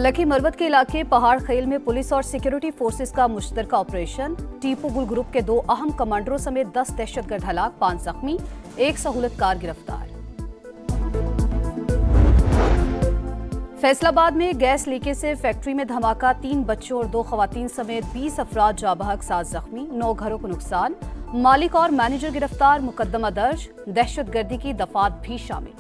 Lucky Marwat के इलाके पहाड़ खेल में पुलिस और सिक्योरिटी फोर्सेस का मुश्तरका ऑपरेशन। टीपू गुल ग्रुप के 2 अहम कमांडरों समेत 10 दहशतगर्द हलाक, 5 जख्मी, 1 सहूलतकार गिरफ्तार। फैसलाबाद में गैस लीकेज से फैक्ट्री में धमाका, 3 बच्चों और 2 खवातीन समेत 20 अफराद जाँ बहक, 7 जख्मी, 9 घरों को नुकसान, मालिक और मैनेजर गिरफ्तार, मुकदमा दर्ज, दहशतगर्दी की दफात भी शामिल।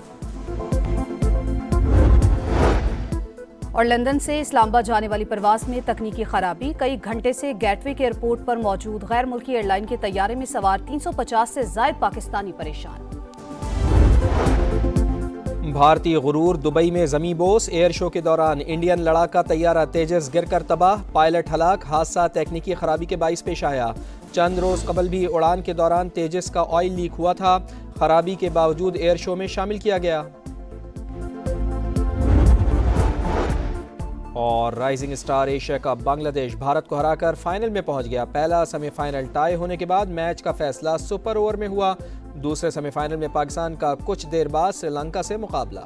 और लंदन से इस्लामाबाद जाने वाली परवास में तकनीकी खराबी, कई घंटे से गेटविक एयरपोर्ट पर मौजूद गैर मुल्की एयरलाइन के तैयारे में सवार 350 से ज्यादा पाकिस्तानी परेशान। भारतीय गुरूर दुबई में जमी बोस, एयर शो के दौरान इंडियन लड़ाका तैयारा तेजस गिरकर तबाह, पायलट हलाक, हादसा तकनीकी खराबी के बाइस पेश आया। चंद रोज कबल भी उड़ान के दौरान तेजस का ऑयल लीक हुआ था, खराबी के बावजूद एयर शो में शामिल किया गया। और rising star Asia cup, Bangladesh Bharat को हराकर फाइनल में पहुंच गया। पहला सेमीफाइनल टाई होने के बाद मैच का फैसला सुपर ओवर में हुआ। दूसरे सेमीफाइनल में पाकिस्तान का कुछ देर बाद श्रीलंका से मुकाबला।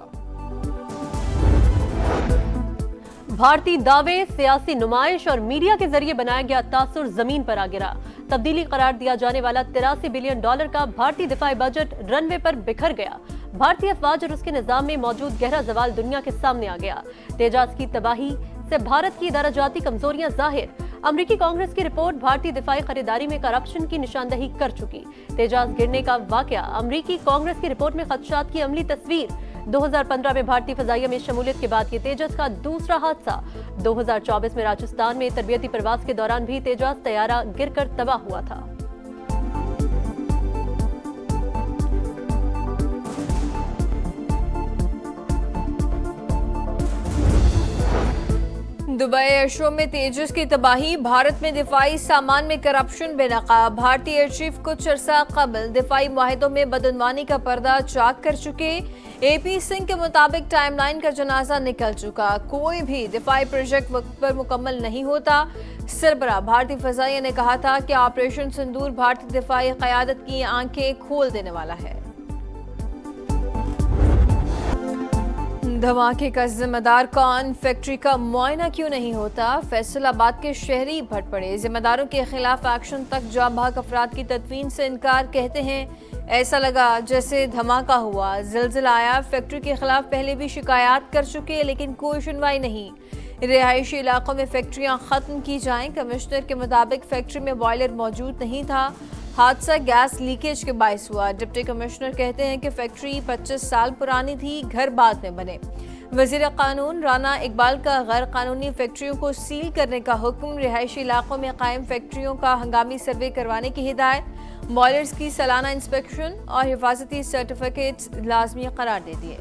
भारतीय दावे, सियासी नुमाइश और मीडिया के जरिए बनाया गया तासुर जमीन पर आ गिरा। तब्दीली करार दिया जाने वाला $83 बिलियन का भारतीय दिफाई बजट रनवे पर बिखर गया। भारतीय अफवाज और उसके निजाम में मौजूद गहरा जवाल दुनिया के सामने आ गया। तेजाज की तबाही से भारत की इदाराजाती कमजोरियां जाहिर। अमरीकी कांग्रेस की रिपोर्ट भारतीय दिफाई खरीदारी में करप्शन की निशानदही कर चुकी। तेजाज गिरने का वाकया, अमरीकी कांग्रेस की रिपोर्ट में खदशात की अमली तस्वीर। 2015 में भारतीय फजाइया में शमूलियत के बाद ये तेजस का दूसरा हादसा। 2024 में राजस्थान में तरबियती प्रवास के दौरान भी तेजाज तैयारा गिरकर तबाह हुआ था। दुबई एयर शो में तेजस की तबाही, भारत में दिफाई सामान में करप्शन बेनकाब। भारतीय एयर चीफ कुछ अर्सा कबल दिफाई मुआहिदों में बदनवानी का पर्दा चाक कर चुके। AP सिंह के मुताबिक टाइमलाइन का जनाजा निकल चुका, कोई भी दिफाई प्रोजेक्ट वक्त पर मुकम्मल नहीं होता। सरबराह भारतीय फजाइया ने कहा था कि ऑपरेशन सिंदूर भारतीय दिफाई क़यादत की आंखें खोल देने वाला है। धमाके का जिम्मेदार कौन? फैक्ट्री का मुआयना क्यों नहीं होता? फैसलाबाद के शहरी भट पड़े, जिम्मेदारों के खिलाफ एक्शन तक जाँ बहक अफराद की तदफीन से इनकार। कहते हैं ऐसा लगा जैसे धमाका हुआ, जिलजिला आया। फैक्ट्री के खिलाफ पहले भी शिकायत कर चुके लेकिन कोई सुनवाई नहीं। रिहायशी इलाकों में फैक्ट्रियां खत्म की जाएं। कमिश्नर के मुताबिक फैक्ट्री में बॉयलर मौजूद नहीं था, हादसा गैस लीकेज के बायस हुआ। डिप्टी कमिश्नर कहते हैं कि फैक्ट्री 25 साल पुरानी थी, घर बाद में बने। वजीर कानून राना इकबाल का गैर कानूनी फैक्ट्रियों को सील करने का हुक्म। रिहायशी इलाकों में कायम फैक्ट्रियों का हंगामी सर्वे करवाने की हिदायत। बॉयलर्स की सालाना इंस्पेक्शन और हिफाजती सर्टिफिकेट्स लाजमी करार दे दिए।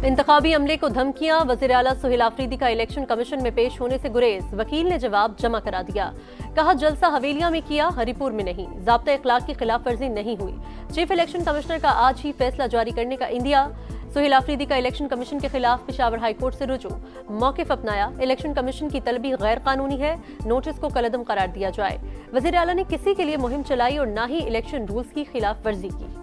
इंतखाबी अमले को धमकियां, वज़ीर आला सुहेल आफरीदी का इलेक्शन कमीशन में पेश होने से गुरेज। वकील ने जवाब जमा करा दिया, कहा जलसा हवेलिया में किया, हरिपुर में नहीं। ज़ाब्ता इखलाक की खिलाफ वर्जी नहीं हुई। चीफ इलेक्शन कमिश्नर का आज ही फैसला जारी करने का इंदिया। सुहेल आफरीदी का इलेक्शन कमीशन के खिलाफ पेशावर हाई कोर्ट से रुजू। मौक़िफ़ अपनाया, इलेक्शन कमीशन की तलबी गैर कानूनी है, नोटिस को कलअदम करार दिया जाए। वज़ीर आला ने किसी के लिए मुहिम चलाई और न ही इलेक्शन रूल्स की खिलाफ वर्जी की।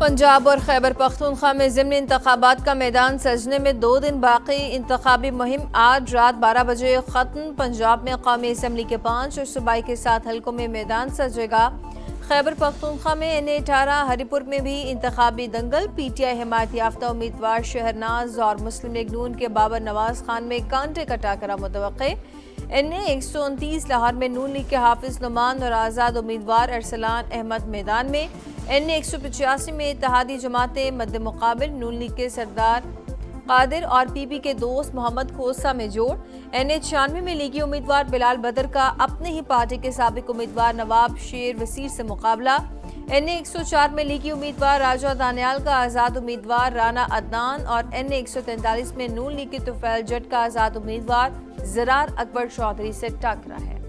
पंजाब और खैबर पख्तूनख्वा में ज़िमनी इंतखाबात का मैदान सजने में 2 दिन बाकी। इंतखाबी मुहिम आज रात 12 बजे ख़त्म। पंजाब में कौमी असम्बली के 5 और सूबाई के 7 हल्कों में मैदान सजेगा। खैबर पख्तूनख्वा में NA-18, हरिपुर में भी इंतखाबी दंगल। PTI हिमायत याफ्ता उम्मीदवार शहरनाज और मुस्लिम लीग नून के बाबर नवाज खान में कांटे का टाकरा मुतवक्के। NA-129 लाहौर में नून लीग के हाफिज नुमान और आज़ाद उम्मीदवार अरसलान अहमद मैदान में। NA-185 में इत्तेहादी जमातें मद्दे मुकाबिल, नून लीग के सरदार कादिर और PP के दोस्त मोहम्मद खोसा में जोड़। NA-96 में लीगी उम्मीदवार बिलाल बदर का अपने ही पार्टी के साबिक उम्मीदवार नवाब शेर वसीर से मुकाबला। NA-104 में लीगी उम्मीदवार राजा दानियाल का आज़ाद उम्मीदवार राना अदनान और NA-143 में नून लीग के तुफैल जट का आज़ाद उम्मीदवार ज़रार अकबर चौधरी से टकरा है।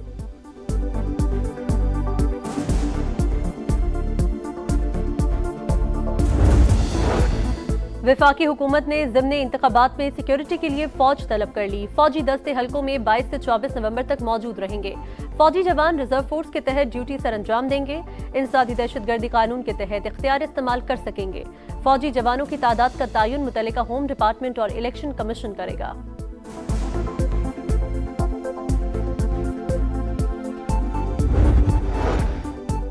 वफाकी हुकूमत ने ज़िम्नी इंतखाबात में सिक्योरिटी के लिए फौज तलब कर ली। फौजी दस्ते हल्कों में 22 से 24 नवंबर तक मौजूद रहेंगे। फौजी जवान रिजर्व फोर्स के तहत ड्यूटी सर अंजाम देंगे। इंसदादी दहशतगर्दी कानून के तहत इख्तियार इस्तेमाल कर सकेंगे। फौजी जवानों की तादाद का तयन मुतल्लिका होम डिपार्टमेंट और इलेक्शन कमीशन करेगा।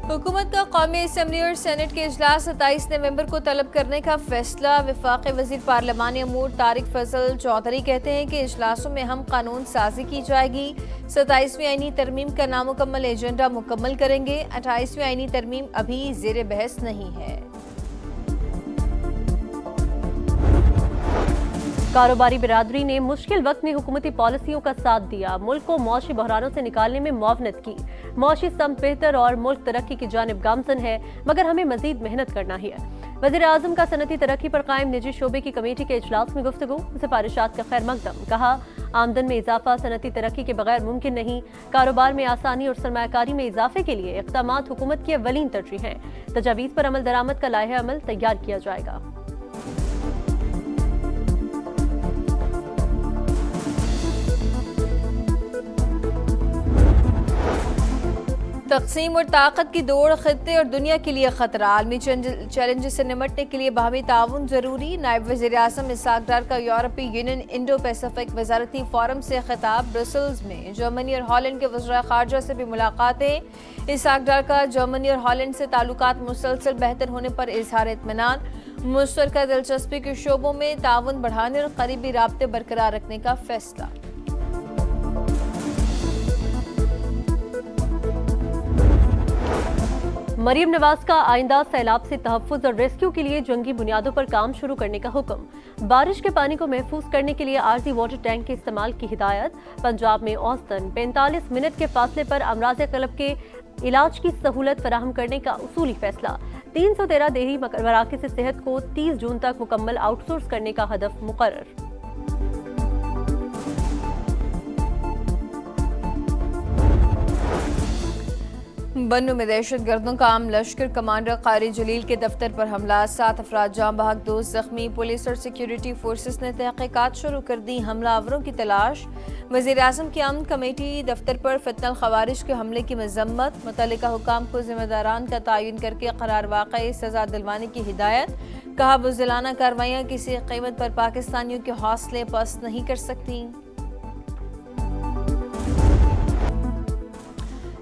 हुकूमत का कौमी असम्बली और सेनेट के इजलास 27 नवंबर को तलब करने का फैसला। वफाकी वजीर पार्लिमानी अमूर तारिक फजल चौधरी कहते हैं कि इजलासों में हम कानून साजी की जाएगी। 27वीं आईनी तरमीम का नामुकम्मल एजेंडा मुकम्मल करेंगे। 28वीं आईनी तरमीम अभी ज़ेर बहस नहीं है। कारोबारी बिरादरी ने मुश्किल वक्त में हुकूमती पॉलिसियों का साथ दिया। मुल्क को मौशी बहरानों से निकालने में मुआवनत की। मौशी समत बेहतर और मुल्क तरक्की की जानिब गामजन है, मगर हमें मजीद मेहनत करना ही है। वज़ीर आज़म का सनती तरक्की पर कायम निजी शोबे की कमेटी के इजलास में गुफ्तगू। सिफारिशात का खैर मकदम। कहा, आमदन में इजाफा सनती तरक्की के बगैर मुमकिन नहीं। कारोबार में आसानी और सरमायाकारी में इजाफे के लिए इक़दामात हुकूमत की अव्वलीन तरजीह हैं। तजावीज़ पर अमल दरामद का लाहे अमल तैयार किया जाएगा। तक़सीम और ताकत की दौड़ खित्ते और दुनिया के लिए खतरा। आलमी चैलेंजेस से निमटने के लिए बाहमी ताउन जरूरी। नायब वज़ीर आज़म इसहाक डार का यूरोपीय यूनियन इंडो पैसिफिक वज़ारती फोरम से खिताब। ब्रसल्स में जर्मनी और हॉलैंड के वज़ीर ख़ारजा से भी मुलाकातें। इसहाक डार का जर्मनी और हॉलैंड से ताल्लुकात मुसलसल बेहतर होने पर इजहार इत्मीनान। मुश्तरका दिलचस्पी के शोबों में ताउन बढ़ाने और करीबी राब्ते बरकरार रखने का फैसला। मरीम नवाज का आइंदा सैलाब से तहफ़्फ़ुज़ और रेस्क्यू के लिए जंगी बुनियादों पर काम शुरू करने का हुक्म। बारिश के पानी को महफूज करने के लिए आर्जी वाटर टैंक के इस्तेमाल की हिदायत। पंजाब में औसतन 45 मिनट के फासले पर अमराज़ क़ल्ब के इलाज की सहूलत फराहम करने का उसूली फैसला। 313 देही मराकज़ सेहत को 30 जून तक मुकम्मल आउटसोर्स करने का हदफ मुकर्रर। बन्नू में दहशत गर्दों का आम लश्कर कमांडर कारी जलील के दफ्तर पर हमला। 7 अफराद जाँ बहक, 2 जख्मी। पुलिस और सिक्योरिटी फोर्सेस ने तहकीकात शुरू कर दी। हमलावरों की तलाश। वज़ीर आज़म की अमन कमेटी दफ्तर पर फितनल खवारिज के हमले की मजम्मत। मुतल्लिका हुकाम को जिम्मेदारान का तयन करके करार वाक़ई सजा दिलवाने की हिदायत। कहा, बुज़दिलाना कार्रवाइयाँ किसी कीमत पर पाकिस्तानियों के हौसले पस्त नहीं कर सकती।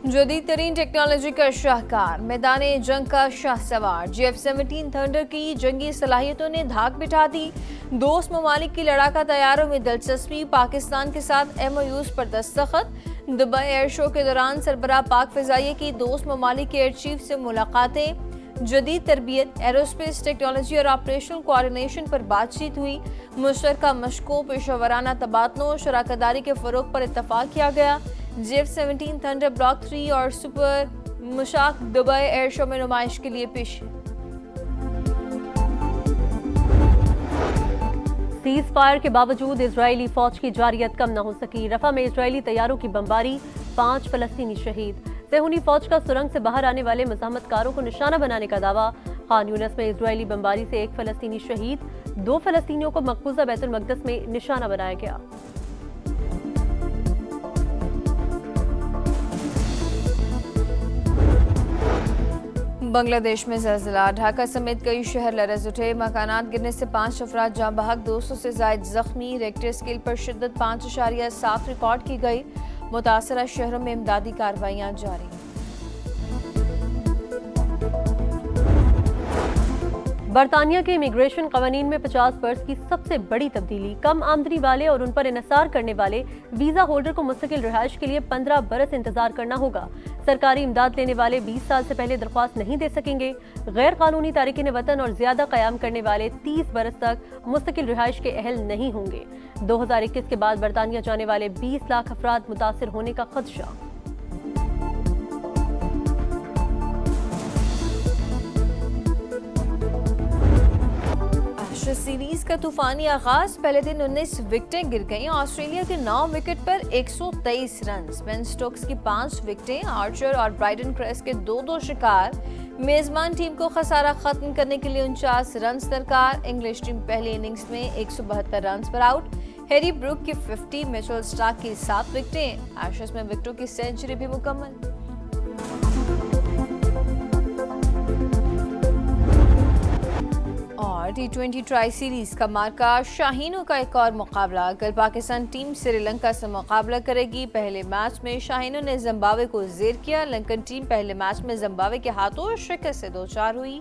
जदीद तरीन टेक्नोलॉजी का शाहकार, मैदान जंग का शाह सवार। GF-17 थंडर की जंगी सलाहियतों ने धाक बिठा दी। दोस्त ममालिक की लड़ाका तैयारों में दिलचस्पी। पाकिस्तान के साथ MOUs पर दस्तखत। दुबई एयर शो के दौरान सरबराह पाक फ़िज़ाइया की दोस्त ममालिक के एयर चीफ से मुलाकातें। जदीद तरबियत, एरोस्पेस टेक्नोलॉजी और ऑपरेशनल कोऑर्डिनेशन पर बातचीत हुई। मुश्तरका मशकों, पेशेवराना तबादलों, शराकतदारी के फ़रोग पर इत्तफाक किया गया। GF-17 थंडर ब्लॉक 3 और सुपर मुशाक दुबई एयर शो में नुमाइश के लिए पेश। सीज फायर के बावजूद इजरायली फौज की जारियत कम न हो सकी। रफा में इजरायली तैयारों की बमबारी, 5 फलस्तीनी शहीद। सेहूनी फौज का सुरंग से बाहर आने वाले मज़ाहमतकारों को निशाना बनाने का दावा। खान यूनिस में इजरायली बमबारी से 1 फलस्तीनी शहीद, 2 फलस्तीनियों को मकबूजा बैतुल मक़दस में निशाना बनाया गया। बांग्लादेश में ज़लज़ला। ढाका समेत कई शहर लरज़ उठे। मकानात गिरने से 5 अफराद जाँ बहक, 200 से ज़ायद जख्मी। रेक्टर स्केल पर शिद्दत 5.7 रिकॉर्ड की गई। मुतासरा शहरों में इमदादी कार्रवाइयाँ जारी। बरतानिया के इमिग्रेशन कवानीन में 50 बरस की सबसे बड़ी तब्दीली। कम आमदनी वाले और उन पर इन्हिसार करने वाले वीजा होल्डर को मुस्तकिल रिहाइश के लिए 15 बरस इंतजार करना होगा। सरकारी इमदाद लेने वाले 20 साल से पहले दरख्वास्त नहीं दे सकेंगे। गैर कानूनी तारिकीन वतन और ज्यादा कयाम करने वाले 30 बरस तक मुस्तकिल रिहाइश के अहल नहीं होंगे। 2021 के बाद बरतानिया जाने वाले 20 लाख अफराद मुतासिर होने का खदशा। सीरीज का तूफानी आगाज। पहले दिन 19 विकेटें गिर गईं। ऑस्ट्रेलिया के 9 विकेट पर 123 रन। बेन स्टोक्स की 5 विकेटें। आर्चर और ब्राइडन क्रेस के 2-2 शिकार। मेजबान टीम को खसारा खत्म करने के लिए 49 रन दरकार। इंग्लिश टीम पहली इनिंग्स में 172 रन पर आउट। हैरी ब्रूक की 50, मिचेल स्टार्क की 7 विकेटें। एशेज में विकेटों की सेंचुरी भी मुकम्मल। और T20 ट्राई सीरीज का मार्का शाहीनों का एक और मुकाबला। कल पाकिस्तान टीम श्रीलंका से मुकाबला करेगी। पहले मैच में शाहीनों ने जिम्बाब्वे को जेर किया। लंकन टीम पहले मैच में जिम्बाब्वे के हाथों शिकस्त से 2-4 हुई।